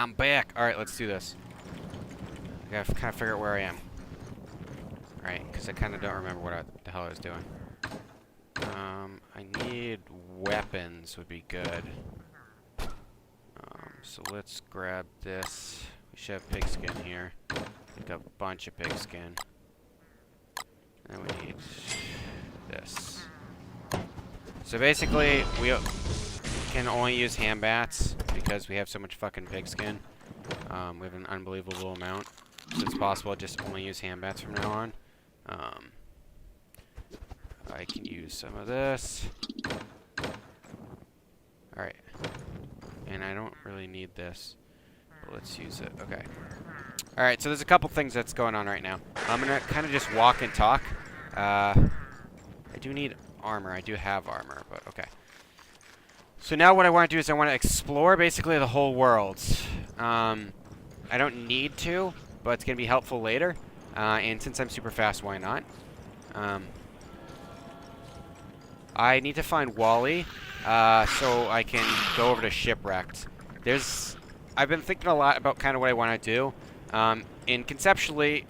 I'm back. All right, let's do this. I gotta kind of figure out where I am. All right, because I kind of don't remember what the hell I was doing. I need weapons would be good. So let's grab this. We should have pigskin here. Like a bunch of pigskin. And we need this. So basically, we can only use hand bats because we have so much fucking pigskin. We have an unbelievable amount. So it's possible to just only use hand bats from now on. I can use some of this. Alright. And I don't really need this. But let's use it. Okay. Alright, so there's a couple things that's going on right now. I'm going to kind of just walk and talk. I do need armor. I do have armor, but okay. So now what I want to do is I want to explore basically the whole world. I don't need to, but it's going to be helpful later. And since I'm super fast, why not? I need to find Wally, so I can go over to Shipwrecked. I've been thinking a lot about kind of what I want to do. And conceptually,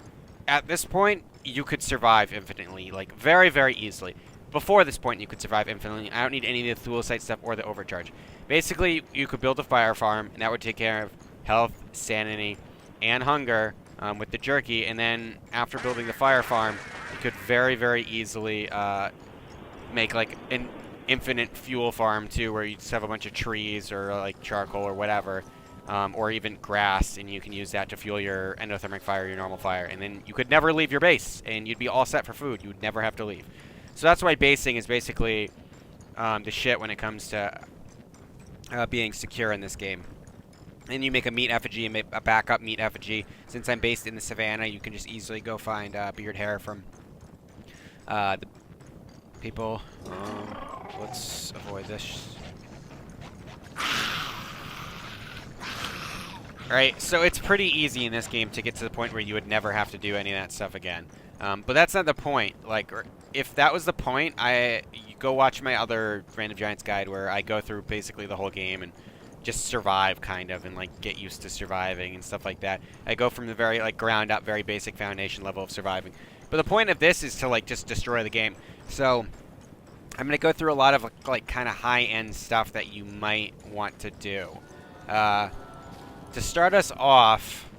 at this point, you could survive infinitely, like very, very easily. Before this point, you could survive infinitely. I don't need any of the Thule Site stuff or the overcharge. Basically, you could build a fire farm, and that would take care of health, sanity, and hunger with the jerky. And then after building the fire farm, you could very, very easily make like an infinite fuel farm too, where you just have a bunch of trees or like charcoal or whatever, or even grass, and you can use that to fuel your endothermic fire, your normal fire, and then you could never leave your base, and you'd be all set for food. You would never have to leave. So that's why basing is basically the shit when it comes to being secure in this game. And you make a meat effigy and make a backup meat effigy. Since I'm based in the savannah, you can just easily go find beard hair from the people. Let's avoid this. Alright, so it's pretty easy in this game to get to the point where you would never have to do any of that stuff again. But that's not the point. Like, if that was the point, you go watch my other Random Giants guide where I go through basically the whole game and just survive, kind of, and like get used to surviving and stuff like that. I go from the very like ground up, very basic foundation level of surviving. But the point of this is to like just destroy the game. So I'm gonna go through a lot of like kind of high-end stuff that you might want to do. To start us off,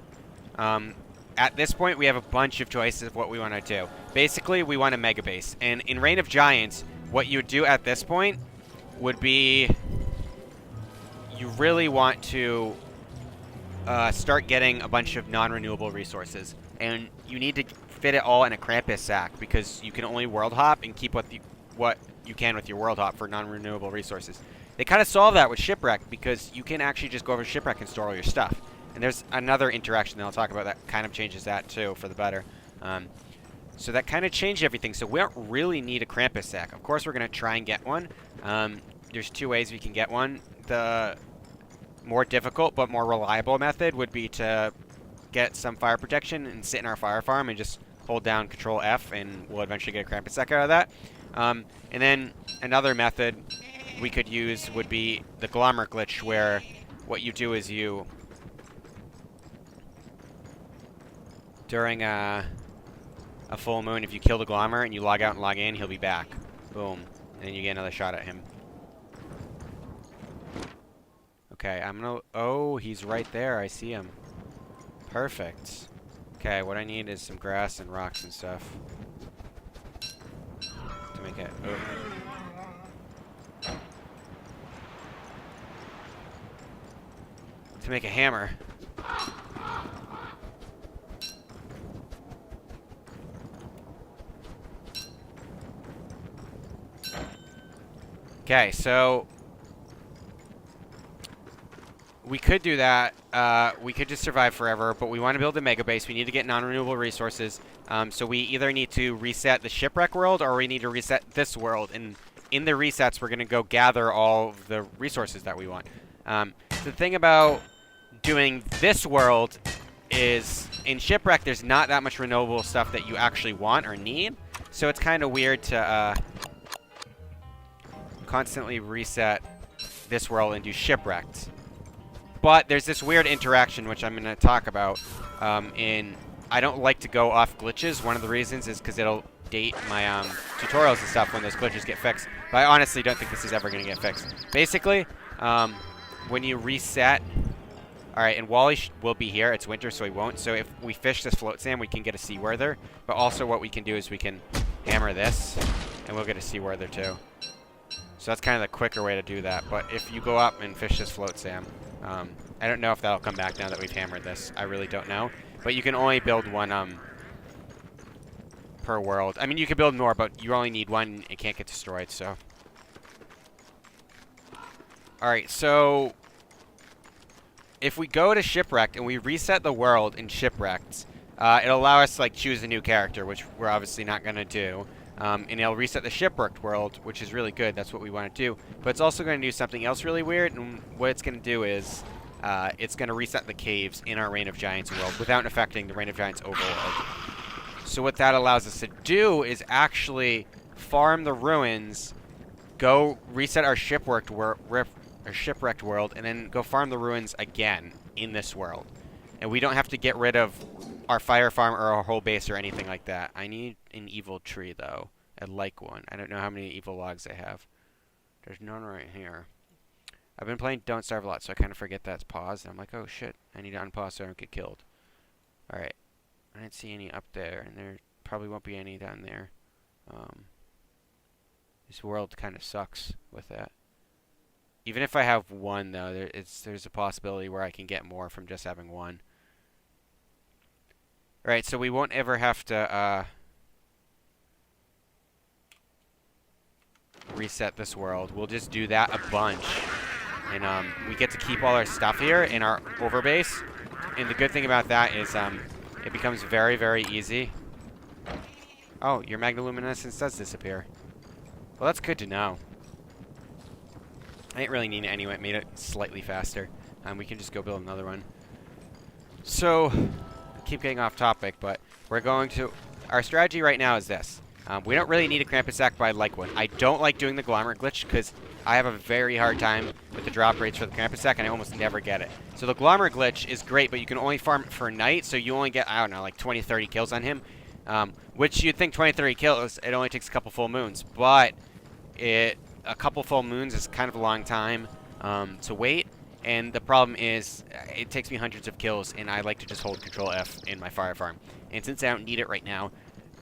at this point we have a bunch of choices of what we want to do. Basically, we want a mega base, and in Reign of Giants, what you would do at this point would be you really want to start getting a bunch of non-renewable resources, and you need to fit it all in a Krampus sack because you can only world hop and keep what you can with your world hop for non-renewable resources. They kind of solve that with Shipwreck because you can actually just go over to Shipwreck and store all your stuff. And there's another interaction that I'll talk about that kind of changes that too for the better. So that kind of changed everything. So we don't really need a Krampus sack. Of course, we're going to try and get one. There's two ways we can get one. The more difficult but more reliable method would be to get some fire protection and sit in our fire farm and just hold down Control F, and we'll eventually get a Krampus sack out of that. And then another method we could use would be the Glommer glitch, where what you do is you, during a full moon, if you kill the Glommer and you log out and log in, he'll be back. Boom. And then you get another shot at him. Okay, I'm gonna... Oh, he's right there. I see him. Perfect. Okay, what I need is some grass and rocks and stuff to make it... Oh. To make a hammer. Okay, so we could do that. We could just survive forever, but we want to build a mega base. We need to get non-renewable resources. So we either need to reset the shipwreck world or we need to reset this world. And in the resets, we're going to go gather all of the resources that we want. The thing about doing this world is in Shipwreck, there's not that much renewable stuff that you actually want or need. So it's kind of weird to constantly reset this world and do Shipwrecked. But there's this weird interaction, which I'm going to talk about. I don't like to go off glitches. One of the reasons is because it'll date my tutorials and stuff when those glitches get fixed. But I honestly don't think this is ever going to get fixed. Basically, when you reset... Alright, and Wally will be here. It's winter, so he won't. So if we fish this float sand, we can get a seaworther. But also what we can do is we can hammer this, and we'll get a seaworther too. So that's kind of the quicker way to do that. But if you go up and fish this float sand, I don't know if that'll come back now that we've hammered this. I really don't know. But you can only build one per world. I mean, you can build more, but you only need one. It can't get destroyed, so. Alright, so... if we go to Shipwrecked and we reset the world in Shipwrecked, it'll allow us to like choose a new character, which we're obviously not going to do. And it'll reset the Shipwrecked world, which is really good. That's what we want to do. But it's also going to do something else really weird. And what it's going to do is it's going to reset the caves in our Reign of Giants world without affecting the Reign of Giants overworld. So what that allows us to do is actually farm the ruins, go reset our Shipwrecked world, and then go farm the ruins again in this world. And we don't have to get rid of our fire farm or our whole base or anything like that. I need an evil tree, though. I'd like one. I don't know how many evil logs I have. There's none right here. I've been playing Don't Starve a lot, so I kind of forget that's paused. And I'm like, oh, shit. I need to unpause so I don't get killed. Alright. I didn't see any up there, and there probably won't be any down there. This world kind of sucks with that. Even if I have one, though, there's a possibility where I can get more from just having one. Alright, so we won't ever have to reset this world. We'll just do that a bunch. And we get to keep all our stuff here in our overbase. And the good thing about that is it becomes very, very easy. Oh, your magnoluminescence does disappear. Well, that's good to know. I didn't really need it anyway. It made it slightly faster. We can just go build another one. So, I keep getting off topic, but we're going to... Our strategy right now is this. We don't really need a Krampus sack, but I like one. I don't like doing the Glomerate glitch because I have a very hard time with the drop rates for the Krampus sack, and I almost never get it. So the Glomerate glitch is great, but you can only farm it for a night, so you only get, I don't know, like 20, 30 kills on him. Which you'd think 20, 30 kills, it only takes a couple full moons. But a couple full moons is kind of a long time to wait. And the problem is, it takes me hundreds of kills, and I like to just hold Control F in my fire farm. And since I don't need it right now,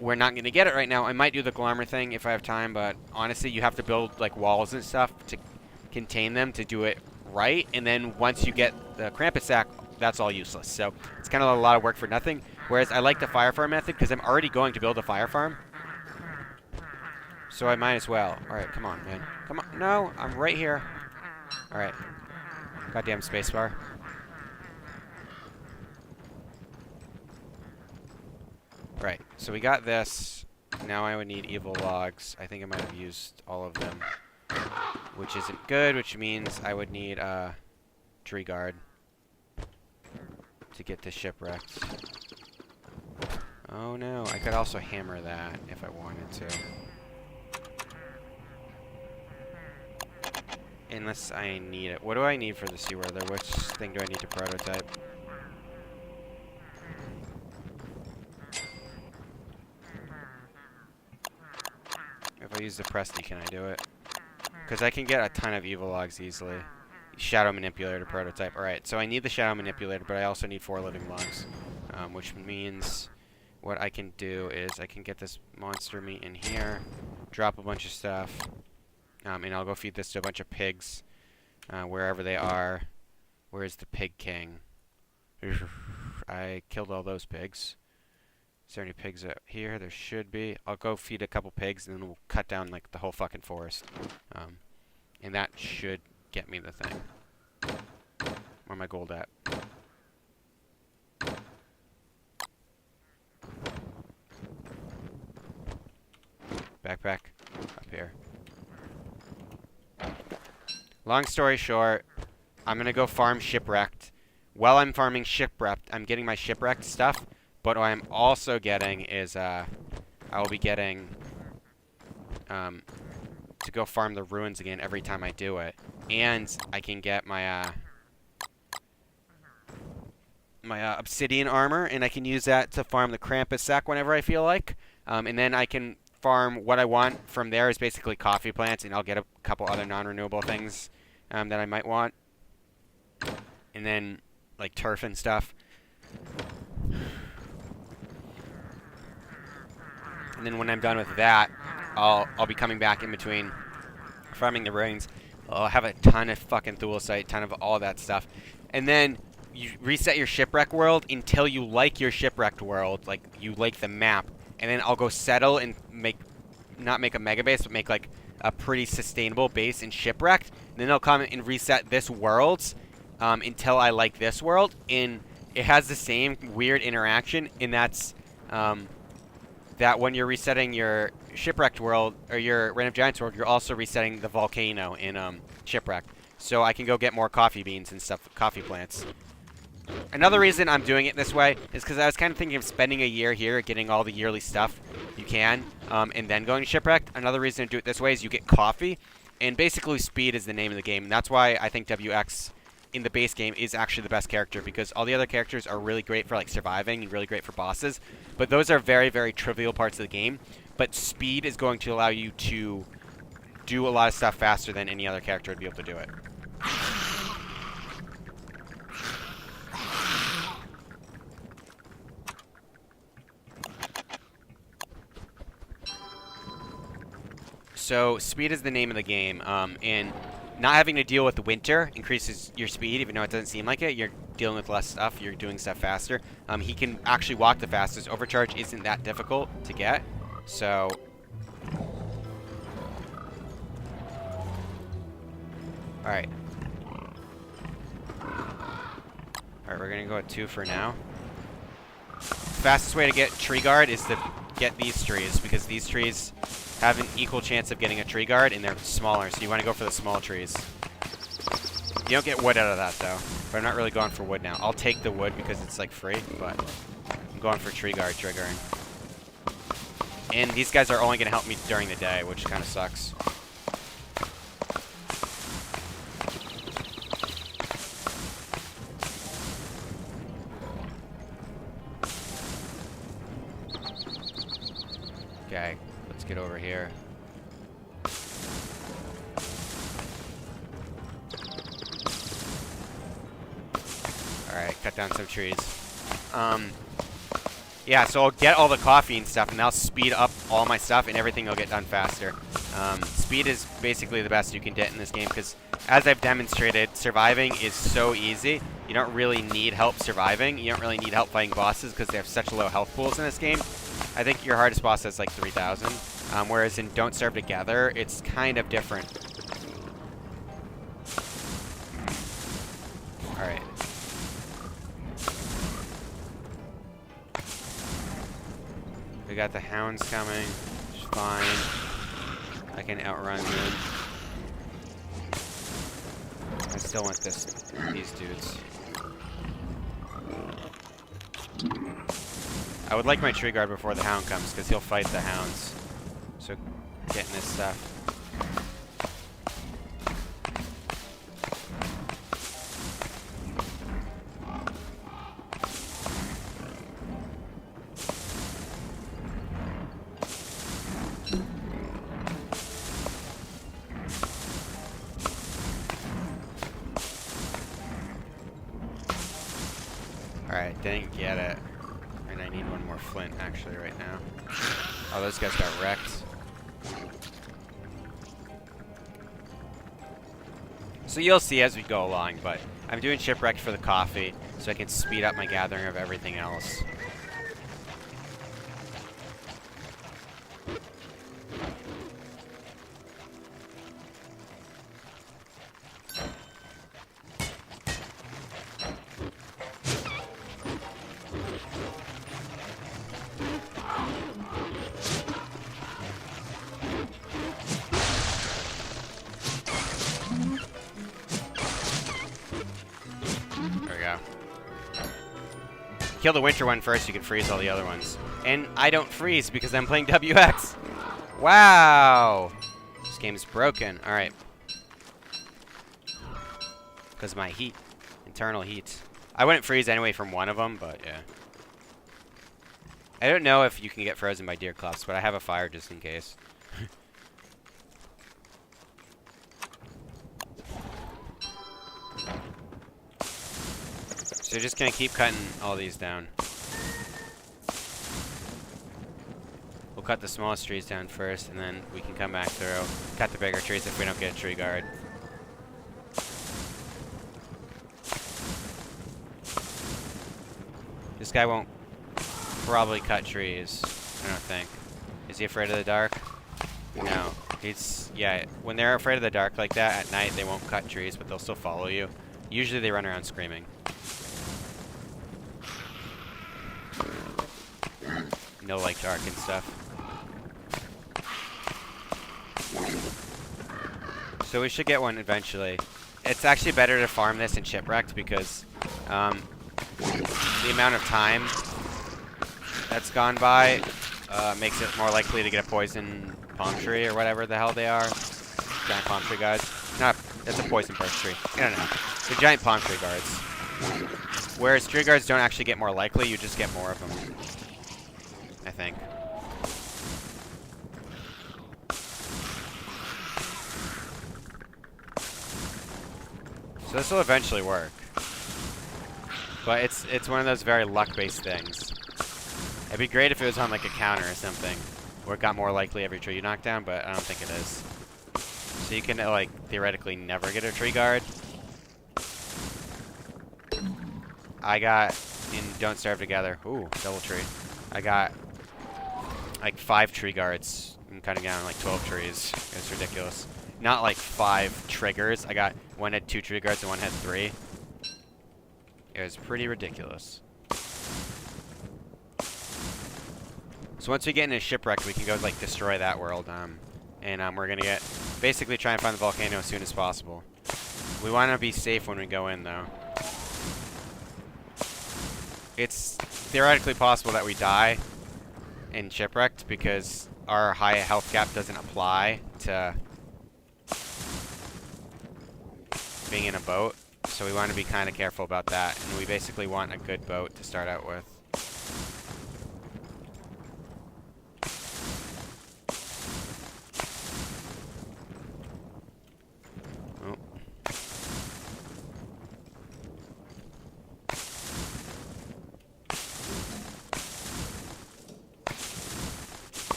we're not going to get it right now. I might do the Glomer thing if I have time, but honestly, you have to build like walls and stuff to contain them to do it right. And then once you get the Krampus sack, that's all useless. So it's kind of a lot of work for nothing. Whereas I like the fire farm method because I'm already going to build a fire farm. So I might as well. All right, come on, man. Come on. No, I'm right here. All right. Goddamn spacebar. Right, so we got this. Now I would need evil logs. I think I might have used all of them, which isn't good, which means I would need a Treeguard to get this shipwrecked. Oh no, I could also hammer that if I wanted to. Unless I need it. What do I need for the seaworther? Which thing do I need to prototype? If I use the Presty, can I do it? Because I can get a ton of evil logs easily. Shadow Manipulator prototype. Alright, so I need the Shadow Manipulator, but I also need 4 living logs. Which means what I can do is I can get this monster meat in here, drop a bunch of stuff, and I'll go feed this to a bunch of pigs, wherever they are. Where's the Pig King? I killed all those pigs. Is there any pigs out here? There should be. I'll go feed a couple pigs, and then we'll cut down like the whole fucking forest. And that should get me the thing. Where's my gold at? Backpack up here. Long story short, I'm gonna go farm Shipwrecked. While I'm farming Shipwrecked, I'm getting my Shipwrecked stuff. But what I'm also getting is, I will be getting, to go farm the ruins again every time I do it. And I can get my, obsidian armor, and I can use that to farm the Krampus sack whenever I feel like. And then I can farm what I want from there is basically coffee plants, and I'll get a couple other non-renewable things that I might want. And then like turf and stuff. And then when I'm done with that, I'll be coming back in between farming the rings. I'll have a ton of fucking thulecite, ton of all that stuff. And then you reset your shipwreck world until you like your shipwrecked world, like you like the map. And then I'll go settle and not make a mega base, but make like a pretty sustainable base in shipwrecked. And then I'll come and reset this world until I like this world. And it has the same weird interaction, and that's that when you're resetting your shipwrecked world or your Reign of Giants world, you're also resetting the volcano in shipwrecked. So I can go get more coffee beans and stuff, coffee plants. Another reason I'm doing it this way is because I was kind of thinking of spending a year here, getting all the yearly stuff you can, and then going to shipwrecked. Another reason to do it this way is you get coffee, and basically speed is the name of the game. And that's why I think WX in the base game is actually the best character, because all the other characters are really great for like surviving and really great for bosses, but those are very, very trivial parts of the game. But speed is going to allow you to do a lot of stuff faster than any other character would be able to do it. So speed is the name of the game, and not having to deal with the winter increases your speed, even though it doesn't seem like it. You're dealing with less stuff. You're doing stuff faster. He can actually walk the fastest. Overcharge isn't that difficult to get. So, all right. We're gonna go with 2 for now. Fastest way to get Treeguard is to get these trees, because these trees have an equal chance of getting a Treeguard, and they're smaller, so you want to go for the small trees. You don't get wood out of that, though. But I'm not really going for wood now. I'll take the wood because it's, like, free, but I'm going for Treeguard triggering. And these guys are only going to help me during the day, which kind of sucks. Okay, let's get over here. Alright, cut down some trees. Yeah, so I'll get all the coffee and stuff, and that'll speed up all my stuff, and everything will get done faster. Speed is basically the best you can get in this game, because as I've demonstrated, surviving is so easy. You don't really need help surviving. You don't really need help fighting bosses, because they have such low health pools in this game. I think your hardest boss has like 3,000, whereas in Don't Starve Together, it's kind of different. Alright. We got the hounds coming. It's fine. I can outrun them. I still want these dudes. I would like my Treeguard before the hound comes, because he'll fight the hounds. So, getting this stuff. Alright, didn't get it. And I need one more flint, actually, right now. Oh, those guys got wrecked. So you'll see as we go along, but I'm doing shipwrecked for the coffee, so I can speed up my gathering of everything else. Kill the winter one first, you can freeze all the other ones. And I don't freeze because I'm playing WX. Wow! This game is broken. Alright. Because of my heat. Internal heat. I wouldn't freeze anyway from one of them, but yeah. I don't know if you can get frozen by deer clubs, but I have a fire just in case. So you're just gonna keep cutting all these down. We'll cut the smallest trees down first, and then we can come back through, cut the bigger trees if we don't get a tree guard. This guy won't probably cut trees, I don't think. Is he afraid of the dark? No. He's, yeah, when they're afraid of the dark like that, at night they won't cut trees, but they'll still follow you. Usually they run around screaming. No like dark and stuff. So we should get one eventually. It's actually better to farm this in shipwrecked because the amount of time that's gone by makes it more likely to get a poison palm tree or whatever the hell they are. Giant palm tree guards. That's a poison birch tree. I don't know. They're giant palm tree guards. Whereas tree guards don't actually get more likely, you just get more of them. I think. So this will eventually work. But it's one of those very luck-based things. It'd be great if it was on like a counter or something, where it got more likely every tree you knock down, but I don't think it is. So you can like theoretically never get a tree guard. I got in Don't Starve Together. Ooh, double tree. I got like 5 tree guards. I'm cutting down like 12 trees. It's ridiculous. Not like 5 triggers. I got one had 2 tree guards and one had 3. It was pretty ridiculous. So once we get into shipwreck, we can go like destroy that world, and we're gonna basically try and find the volcano as soon as possible. We want to be safe when we go in, though. It's theoretically possible that we die in shipwrecked because our high health cap doesn't apply to being in a boat. So we want to be kind of careful about that, and we basically want a good boat to start out with.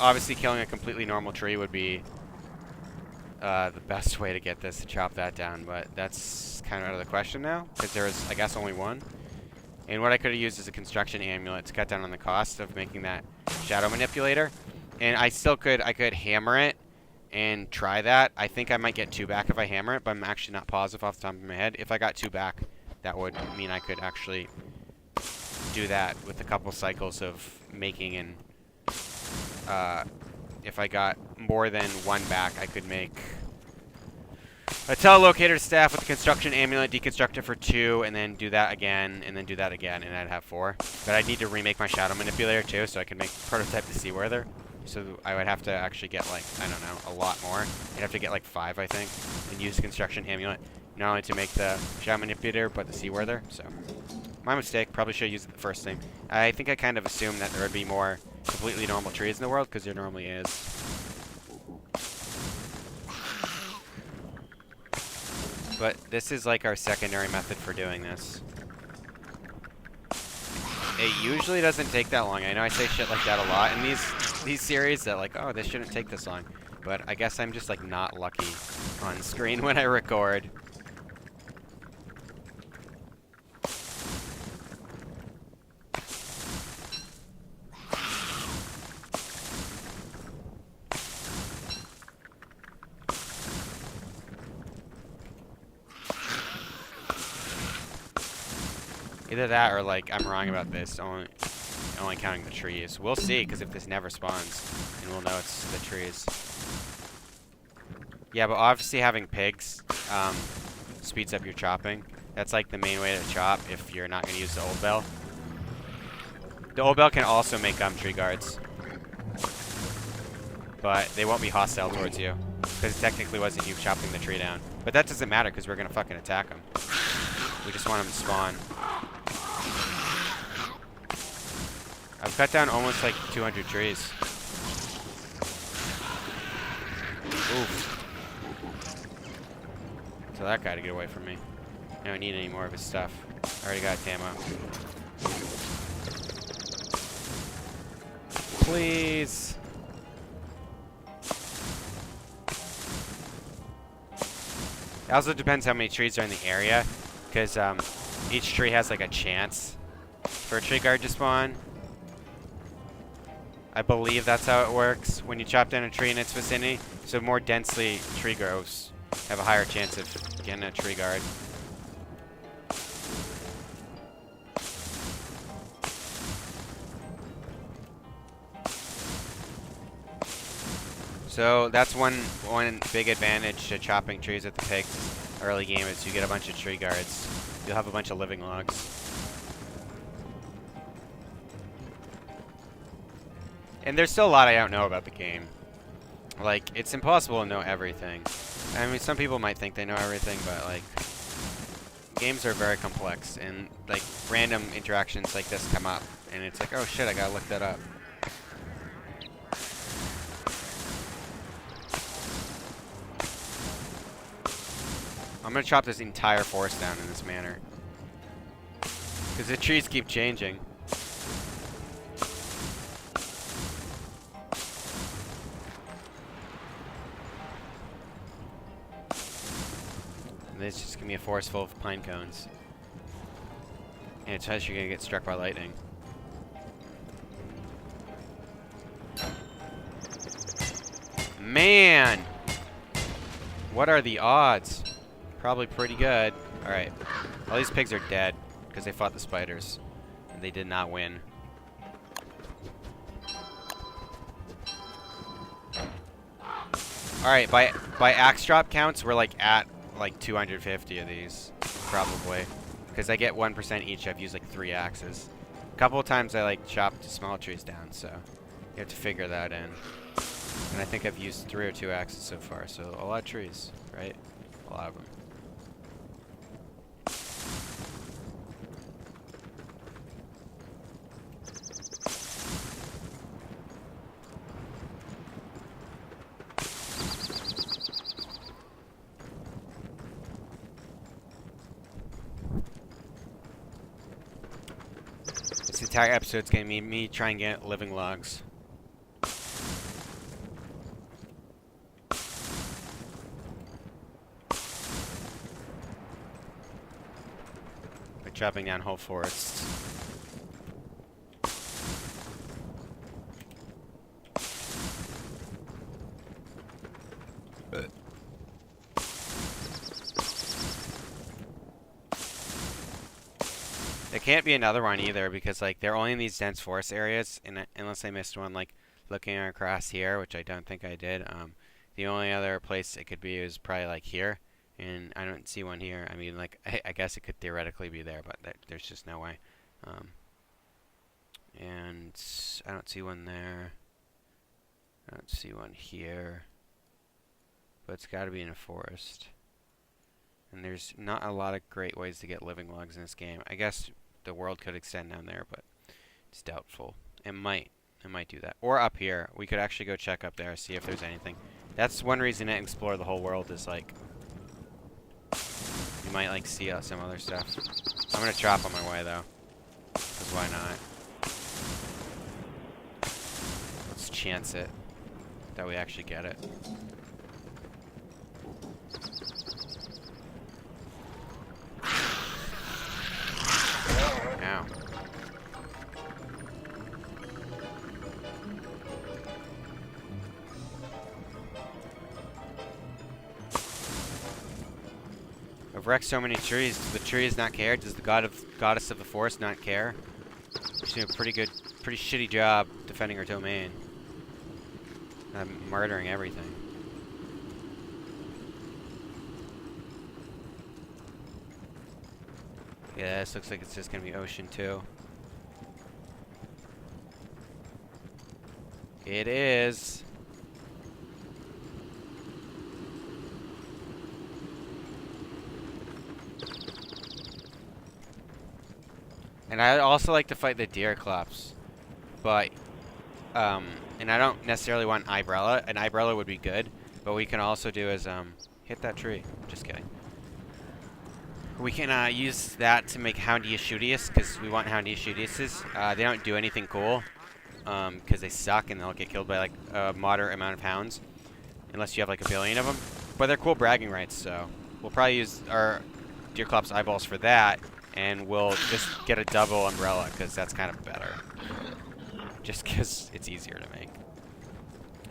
Obviously killing a completely normal tree would be the best way to get this, to chop that down, but that's kind of out of the question now, because there was, I guess, only one. And what I could have used is a construction amulet to cut down on the cost of making that shadow manipulator. And I could hammer it and try that. I think I might get 2 back if I hammer it, but I'm actually not positive off the top of my head. If I got 2 back, that would mean I could actually do that with a couple cycles of making, and if I got more than 1 back, I could make a telelocator staff with a construction amulet, deconstruct it for 2, and then do that again, and then do that again, and I'd have 4. But I'd need to remake my shadow manipulator too, so I could make prototype the Seaweather. So I would have to actually get like, I don't know, a lot more. I'd have to get like 5, I think, and use construction amulet, not only to make the shadow manipulator, but the Seaweather. So my mistake. Probably should have used it the first thing. I think I kind of assumed that there would be more completely normal trees in the world, because there normally is. But this is like our secondary method for doing this. It usually doesn't take that long. I know I say shit like that a lot in these series, that like, oh, this shouldn't take this long. But I guess I'm just like not lucky on screen when I record. Either that or like I'm wrong about this, only counting the trees. We'll see, because if this never spawns, then we'll know it's the trees. Yeah, but obviously having pigs speeds up your chopping. That's like the main way to chop if you're not going to use the old bell. The old bell can also make tree guards, but they won't be hostile towards you. Because it technically wasn't you chopping the tree down. But that doesn't matter because we're going to fucking attack them. We just want them to spawn. I've cut down almost like 200 trees. Oof. Tell that guy to get away from me. I don't need any more of his stuff. I already got Tamo. Please. It also depends how many trees are in the area, because each tree has like a chance for a tree guard to spawn. I believe that's how it works when you chop down a tree in its vicinity. So more densely tree grows have a higher chance of getting a tree guard. So that's one big advantage to chopping trees with the pigs early game is you get a bunch of tree guards. You'll have a bunch of living logs. And there's still a lot I don't know about the game. Like, it's impossible to know everything. I mean, some people might think they know everything, but like, games are very complex, and like random interactions like this come up, and it's like, oh shit, I gotta look that up. I'm gonna chop this entire forest down in this manner. Because the trees keep changing. And this is just gonna be a forest full of pine cones. And it's actually gonna get struck by lightning. Man! What are the odds? Probably pretty good. Alright. All these pigs are dead because they fought the spiders. And they did not win. Alright, by axe drop counts, we're like at like 250 of these. Probably. Because I get 1% each, I've used like 3 axes. A couple of times I like chopped small trees down, so you have to figure that in. And I think I've used 3 or 2 axes so far, so a lot of trees, right? A lot of them. This entire episode's gonna be me trying to get living logs. By chopping down whole forests. There can't be another one either because like they're only in these dense forest areas, and unless I missed one, like looking across here, which I don't think I did. The only other place it could be is probably like here, and I don't see one here. I mean, like I guess it could theoretically be there, but there's just no way. And I don't see one there. I don't see one here, but it's got to be in a forest. And there's not a lot of great ways to get living logs in this game. I guess the world could extend down there, but it's doubtful. It might do that. Or up here. We could actually go check up there, see if there's anything. That's one reason to explore the whole world is like, you might like see some other stuff. I'm gonna chop on my way though, because why not? Let's chance it that we actually get it. Ow. I've wrecked so many trees. Does the trees not care? Does the goddess of the forest not care? She's doing a pretty shitty job defending her domain. Murdering everything. Yeah, this looks like it's just gonna be ocean too. It is. And I'd also like to fight the deer clubs, but and I don't necessarily want Ibrella. An Ibrella would be good, but we can also do is hit that tree. Just kidding. We can use that to make Houndius Shootius, because we want Houndius Shootiuses. They don't do anything cool, because they suck and they'll get killed by like a moderate amount of hounds, unless you have like a billion of them. But they're cool bragging rights, so we'll probably use our Deerclops eyeballs for that, and we'll just get a double umbrella, because that's kind of better. Just because it's easier to make.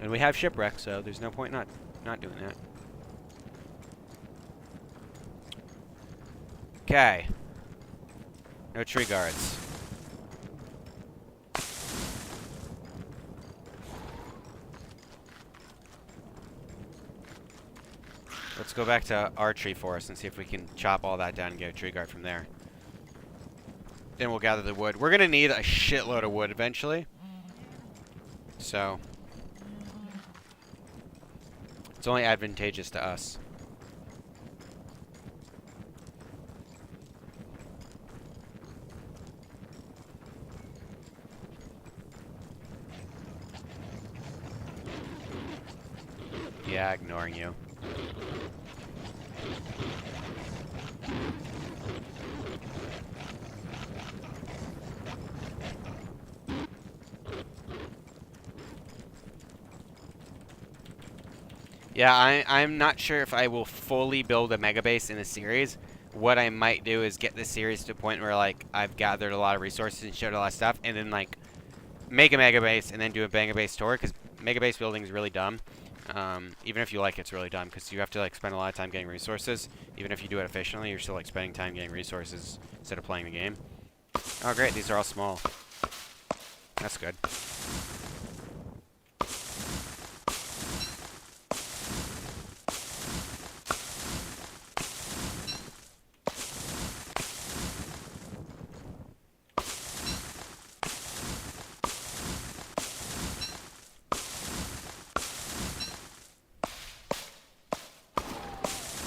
And we have shipwreck, so there's no point not doing that. Okay. No tree guards. Let's go back to our tree forest and see if we can chop all that down and get a tree guard from there. Then we'll gather the wood. We're going to need a shitload of wood eventually. So it's only advantageous to us. Yeah, ignoring you. Yeah, I'm not sure if I will fully build a mega base in the series. What I might do is get this series to a point where like I've gathered a lot of resources and showed a lot of stuff, and then like make a mega base and then do a mega base tour, because mega base building is really dumb. Even if you like it, it's really dumb because you have to like spend a lot of time getting resources. Even if you do it efficiently, you're still like spending time getting resources instead of playing the game. Oh great, these are all small. That's good.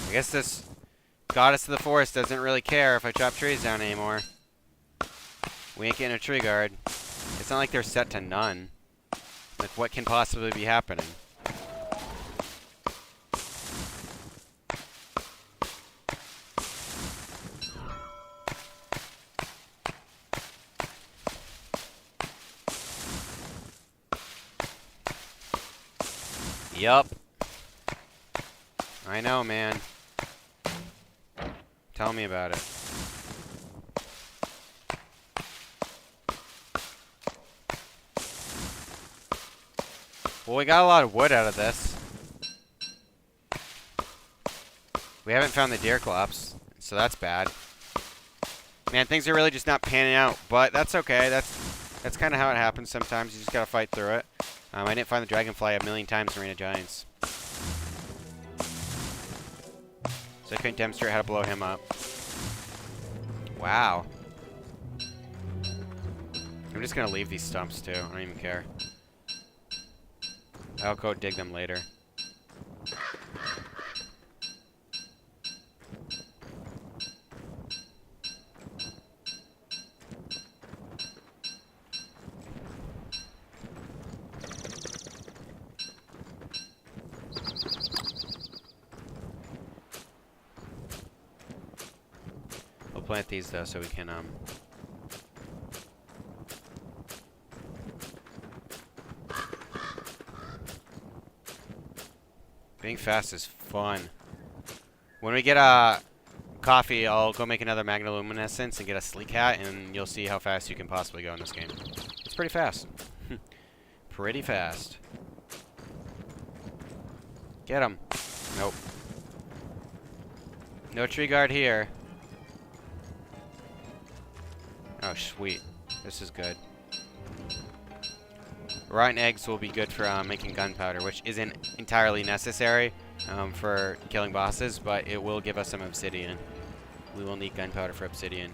I guess this goddess of the forest doesn't really care if I chop trees down anymore. We ain't getting a tree guard. It's not like they're set to none. Like, what can possibly be happening? Yup. I know, man. Tell me about it. Well, we got a lot of wood out of this. We haven't found the Deerclops, so that's bad. Man, things are really just not panning out, but that's okay. That's kind of how it happens sometimes. You just gotta fight through it. I didn't find the Dragonfly a million times in Arena Giants, so I couldn't demonstrate how to blow him up. Wow. I'm just gonna leave these stumps too. I don't even care. I'll go dig them later. We'll plant these though so we can being fast is fun. When we get coffee, I'll go make another magnoluminescence and get a sleek hat, and you'll see how fast you can possibly go in this game. It's pretty fast. Pretty fast. Get him. Nope. No tree guard here. Oh, sweet. This is good. Rotten eggs will be good for making gunpowder, which isn't entirely necessary for killing bosses, but it will give us some obsidian. We will need gunpowder for obsidian.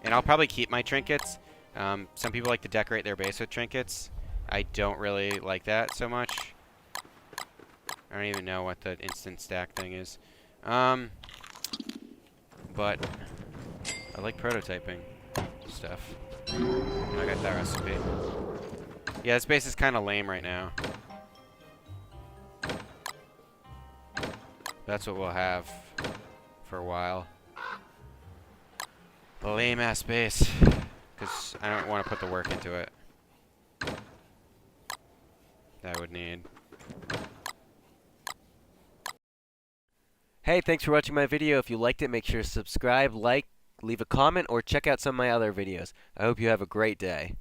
And I'll probably keep my trinkets. Some people like to decorate their base with trinkets. I don't really like that so much. I don't even know what the instant stack thing is. But I like prototyping stuff. I got that recipe. Yeah, this base is kind of lame right now. That's what we'll have for a while. A lame-ass base. Because I don't want to put the work into it that I would need. Hey, thanks for watching my video. If you liked it, make sure to subscribe, like, leave a comment, or check out some of my other videos. I hope you have a great day.